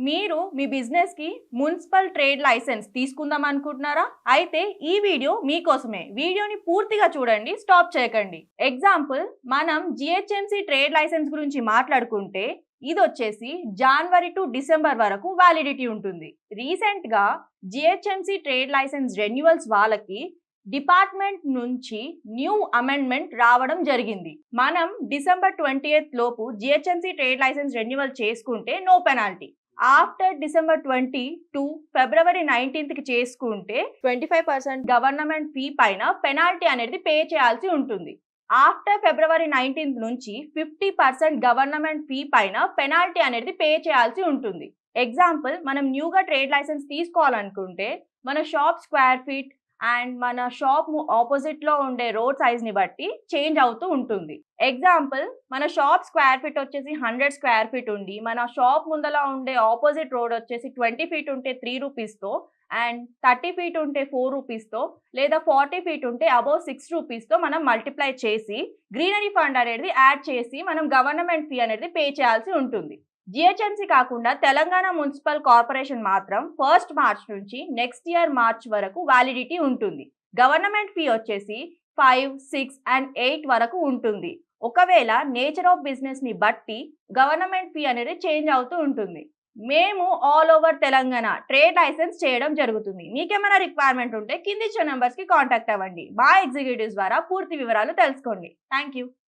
మీరు మీ బిజినెస్‌కి municipal trade licence తీసుకుందాం అనుకుంటున్నారా? అయితే ఈ వీడియో మీకోసమే. వీడియోని పూర్తిగా చూడండి. స్టాప్ చేయకండి. ఎగ్జాంపుల్ మనం జీహెచ్ఎంసీ ట్రేడ్ లైసెన్స్ గురించి మాట్లాడుకుంటే ఇదొచ్చేసి జనవరి టు డిసెంబర్ వరకు వ్యాలిడిటీ ఉంటుంది. రీసెంట్‌గా జీహెచ్ఎంసీ ట్రేడ్ లైసెన్స్ రెన్యువల్స్ వాళ్ళకి డిపార్ట్మెంట్ నుంచి న్యూ అమెండ్మెంట్ రావడం జరిగింది. మనం డిసెంబర్ 20th లోపు జీహెచ్ఎంసీ ట్రేడ్ లైసెన్స్ రెన్యువల్ చేసుకుంటే no penalty. After December 20 to ఫిబ్రవరి 19కి చేసుకుంటే 25% గవర్నమెంట్ ఫీ పైన పెనాల్టీ అనేది పే చేయాల్సి ఉంటుంది. ఆఫ్టర్ ఫిబ్రవరి 19 నుంచి 50% గవర్నమెంట్ ఫీ పైన పెనాల్టీ అనేది పే చేయాల్సి ఉంటుంది. ఎగ్జాంపుల్ మనం న్యూగా ట్రేడ్ లైసెన్స్ తీసుకోవాలనుకుంటే మన షాప్ స్క్వేర్ ఫీట్ అండ్ మన షాప్ ఆపోజిట్ లో ఉండే రోడ్ సైజ్ ని బట్టి చేంజ్ అవుతూ ఉంటుంది. ఎగ్జాంపుల్ మన షాప్ స్క్వేర్ ఫీట్ వచ్చేసి 100 స్క్వేర్ ఫీట్ ఉండి మన షాప్ ముందల ఉండే ఆపోజిట్ రోడ్ వచ్చేసి 20 ఫీట్ ఉంటే 3 రూపీస్తో అండ్ 30 ఫీట్ ఉంటే 4 రూపీస్తో లేదా 40 ఫీట్ ఉంటే అబౌవ్ 6 రూపీస్తో మనం మల్టిప్లై చేసి గ్రీనరీ ఫండ్ అనేది యాడ్ చేసి మనం గవర్నమెంట్ ఫీ అనేది పే చేయాల్సి ఉంటుంది. జిహెచ్ఎంసీ కాకుండా తెలంగాణ మున్సిపల్ కార్పొరేషన్ మాత్రం 1st మార్చ్ నుంచి నెక్స్ట్ ఇయర్ మార్చ్ వరకు వ్యాలిడిటీ ఉంటుంది. గవర్నమెంట్ ఫీ వచ్చేసి 5, 6 అండ్ 8 వరకు ఉంటుంది. ఒకవేళ నేచర్ ఆఫ్ బిజినెస్ ని బట్టి గవర్నమెంట్ ఫీ అనేది చేంజ్ అవుతూ ఉంటుంది. మేము all over Telangana trade licence చేయడం జరుగుతుంది. మీకేమైనా రిక్వైర్మెంట్ ఉంటే కింది ఇచ్చిన నెంబర్స్ కి కాంటాక్ట్ అవ్వండి. మా ఎగ్జిక్యూటివ్స్ ద్వారా పూర్తి వివరాలు తెలుసుకోండి. Thank you.